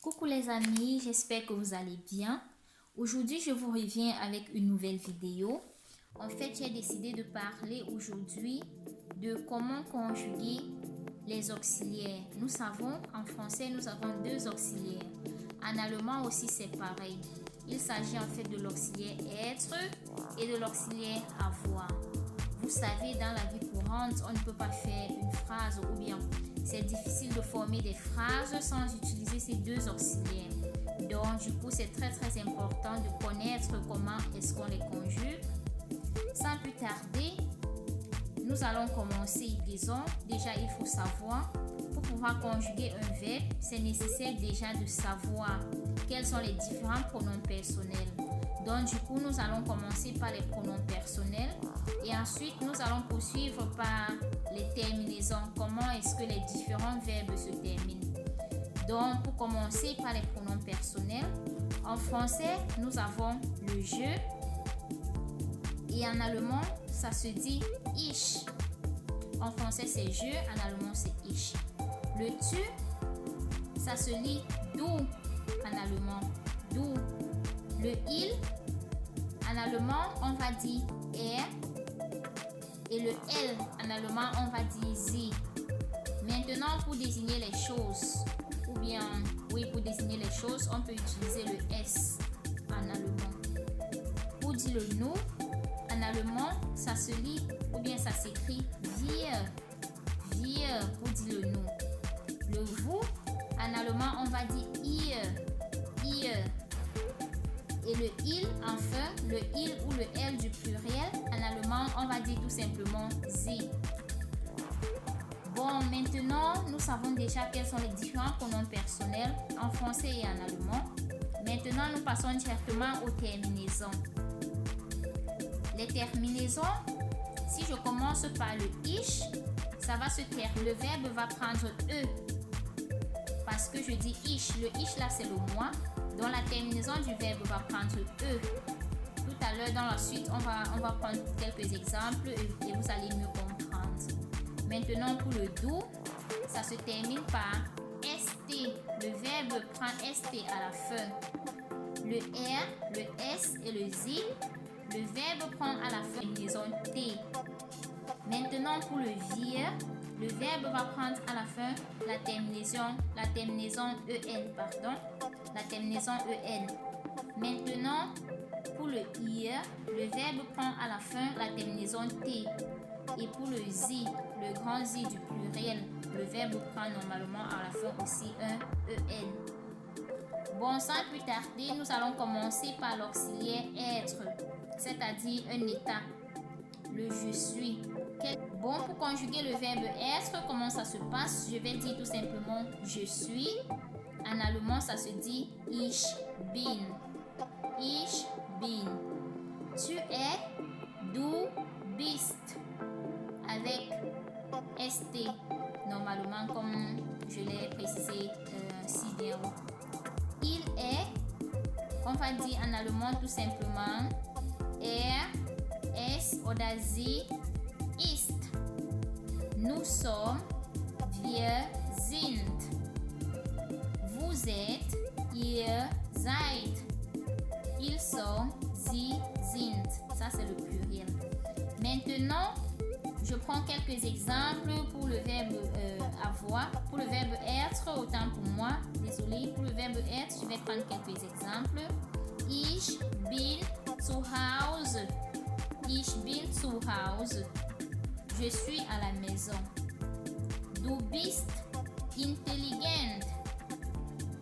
Coucou les amis, j'espère que vous allez bien. Aujourd'hui, je vous reviens avec une nouvelle vidéo. En fait, j'ai décidé de parler aujourd'hui de comment conjuguer les auxiliaires. Nous savons, en français, nous avons deux auxiliaires. En allemand aussi, c'est pareil. Il s'agit en fait de l'auxiliaire être et de l'auxiliaire avoir. Vous savez, dans la vie courante, on ne peut pas faire une phrase ou bien c'est difficile de former des phrases sans utiliser ces deux auxiliaires. Donc, du coup, c'est très important de connaître comment est-ce qu'on les conjugue. Sans plus tarder, nous allons commencer. Disons, déjà, il faut savoir, pour pouvoir conjuguer un verbe, c'est nécessaire déjà de savoir quels sont les différents pronoms personnels. Donc, du coup, nous allons commencer par les pronoms personnels et ensuite, nous allons poursuivre par les terminaisons. Comment est-ce que les différents verbes se terminent? Donc, pour commencer par les pronoms personnels, en français, nous avons le je et en allemand, ça se dit ich. En français, c'est je, en allemand, c'est ich. Le tu, ça se lit du, en allemand, du. Le il, en allemand, on va dire er. Et le elle, en allemand, on va dire sie. Maintenant, pour désigner les choses, ou bien, oui, pour désigner les choses, on peut utiliser le s en allemand. Pour dire le nous, en allemand, ça se lit, ou bien ça s'écrit wir. Wir, pour dire le nous. Le vous, en allemand, on va dire ihr. Et le il, enfin, le il ou le elle du pluriel, en allemand, on va dire tout simplement sie. Bon, maintenant, nous savons déjà quels sont les différents pronoms personnels en français et en allemand. Maintenant, nous passons directement aux terminaisons. Les terminaisons, si je commence par le ich, ça va se terminer. Le verbe va prendre e. Parce que je dis ich. Le ich là, c'est le moi. Donc la terminaison du verbe va prendre e. Tout à l'heure dans la suite, on va prendre quelques exemples et vous allez mieux comprendre. Maintenant pour le do, ça se termine par st. Le verbe prend st à la fin. Le r, le s et le z, le verbe prend à la fin une terminaison t. Maintenant pour le wir, le verbe va prendre à la fin la terminaison en, pardon. La terminaison en. Maintenant, pour le ir, le verbe prend à la fin la terminaison t. Et pour le zi, le grand zi du pluriel, le verbe prend normalement à la fin aussi un en. Bon, sans plus tarder, nous allons commencer par l'auxiliaire être, c'est-à-dire un état. Le je suis. Bon, pour conjuguer le verbe être, comment ça se passe? Je vais dire tout simplement je suis. En allemand, ça se dit ich bin. Ich bin. Tu es, du bist. Avec st. Normalement, comme je l'ai précisé si bien. Il est, on va dire en allemand tout simplement es oder sie ist. Nous sommes, wir sind. Vous êtes, ihr seid. Ils sont, sie sind. Ça, c'est le pluriel. Maintenant, je prends quelques exemples pour le verbe avoir. Pour le verbe être, autant pour moi. Désolé. Pour le verbe être, je vais prendre quelques exemples. Ich bin zu Hause. Ich bin zu Hause. Je suis à la maison. Du bist intelligent.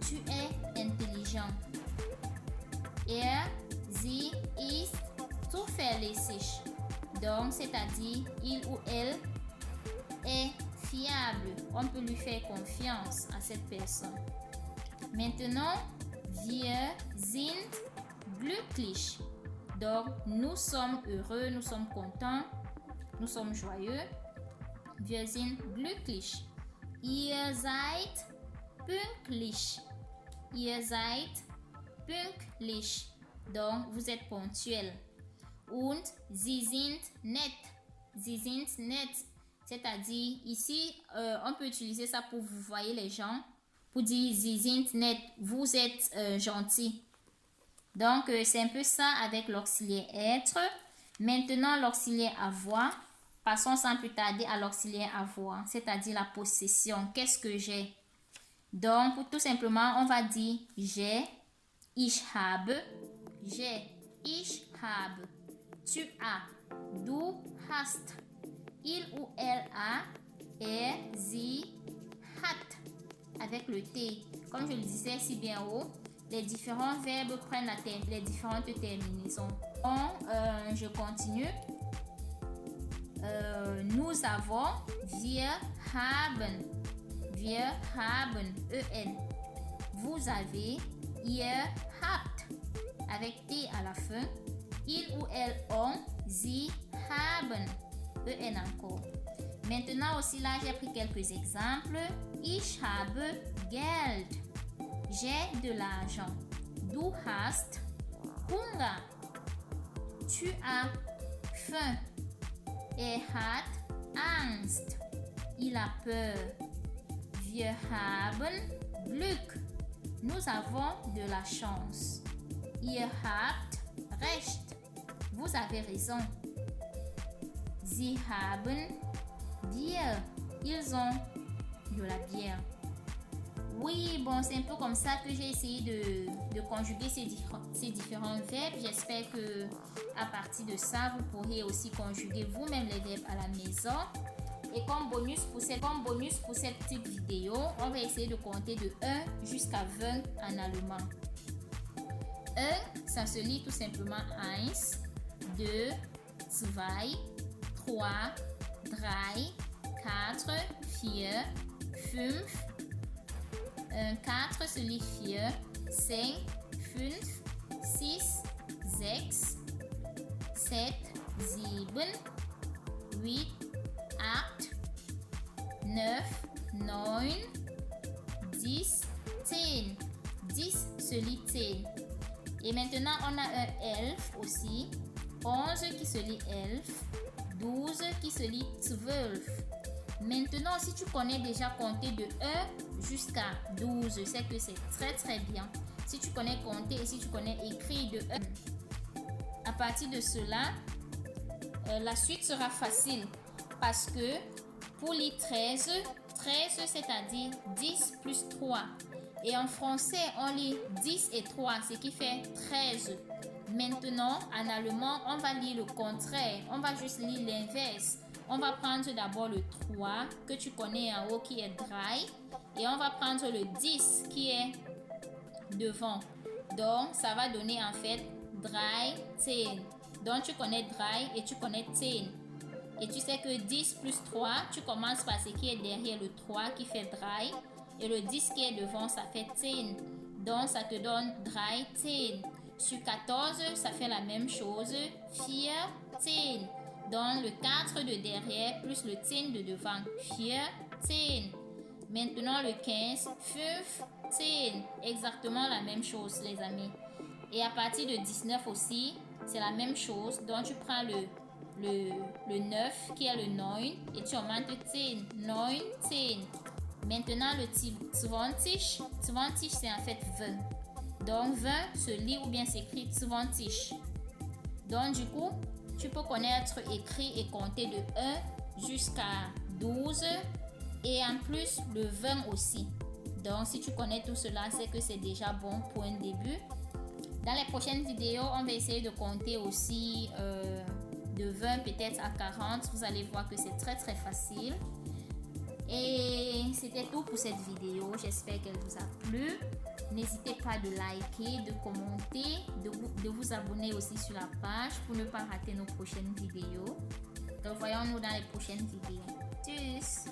Tu es intelligent. Er, sie ist zuverlässig. Donc, c'est-à-dire, il ou elle est fiable. On peut lui faire confiance à cette personne. Maintenant, wir sind glücklich. Donc, nous sommes heureux, nous sommes contents, nous sommes joyeux. Wir sind glücklich. Ihr seid pünktlich. Ihr seid pünktlich. Donc, vous êtes ponctuel. Und sie sind nett. Sie sind nett. C'est-à-dire, ici, on peut utiliser ça pour vous voyez les gens. pour dire Sie sind nett, vous êtes gentil. Donc, c'est un peu ça avec l'auxiliaire être. Maintenant, l'auxiliaire avoir. Passons sans plus tarder à l'auxiliaire avoir, c'est-à-dire la possession. Qu'est-ce que j'ai? Donc, tout simplement, on va dire j'ai, ich habe, j'ai, ich habe, tu as, du hast, il ou elle a, er, sie, hat, avec le T. Comme je le disais si bien haut, les différents verbes prennent les différentes terminaisons. Donc, je continue. Nous avons, wir haben, en. Vous avez, ihr habt, avec T à la fin. Il ou elle ont, sie haben, en encore. Maintenant aussi là, j'ai pris quelques exemples. Ich habe Geld. J'ai de l'argent. Du hast Hunger. Tu as faim. Er hat Angst. Il a peur. Wir haben Glück. Nous avons de la chance. Ihr habt Recht. Vous avez raison. Sie haben Bier. Ils ont de la bière. Oui, bon, c'est un peu comme ça que j'ai essayé de conjuguer ces différents verbes. J'espère que à partir de ça, vous pourrez aussi conjuguer vous-même les verbes à la maison. Et comme bonus pour cette petite vidéo, on va essayer de compter de 1 jusqu'à 20 en allemand. 1, ça se lit tout simplement 1, 2, 2, 3, 4, 4, 5, 4 se lit 4, 5, 6, 6, 7, 8, 9, 10, 10. 10 se lit 10. Et maintenant, on a un 11 aussi. 11 qui se lit 11. 12 qui se lit 12. Maintenant, si tu connais déjà compter de 1 jusqu'à 12, c'est que c'est très très bien. Si tu connais compter et si tu connais écrire de 1, à partir de cela, la suite sera facile. Parce que pour les 13, 13 c'est-à-dire 10 plus 3. Et en français, on lit 10 et 3, ce qui fait 13. Maintenant, en allemand, on va lire le contraire. On va juste lire l'inverse. On va prendre d'abord le 3 que tu connais en haut qui est 3. Et on va prendre le 10 qui est devant. Donc, ça va donner en fait 13. Donc, tu connais 13 et tu connais 10. Et tu sais que 10 plus 3, tu commences par ce qui est derrière le 3 qui fait 13. Et le 10 qui est devant, ça fait 10. Donc, ça te donne 13. Sur 14, ça fait la même chose. 14. Donc, le 4 de derrière plus le 10 de devant. 14. Maintenant, le 15. 15. Exactement la même chose, les amis. Et à partir de 19 aussi, c'est la même chose. Donc, tu prends le 9 qui est le 9 et tu augmentes 10. 19. Maintenant, le 20. 20, c'est en fait 20. Donc, 20 se lit ou bien s'écrit 20. Donc, du coup, tu peux connaître écrit et compter de 1 jusqu'à 12 et en plus le 20 aussi. Donc, si tu connais tout cela, c'est que c'est déjà bon pour un début. Dans les prochaines vidéos, on va essayer de compter aussi de 20 peut-être à 40. Vous allez voir que c'est très très facile. Et c'était tout pour cette vidéo. J'espère qu'elle vous a plu. N'hésitez pas de liker, de commenter, de vous abonner aussi sur la page pour ne pas rater nos prochaines vidéos. Donc, voyons-nous dans les prochaines vidéos. Tchuss!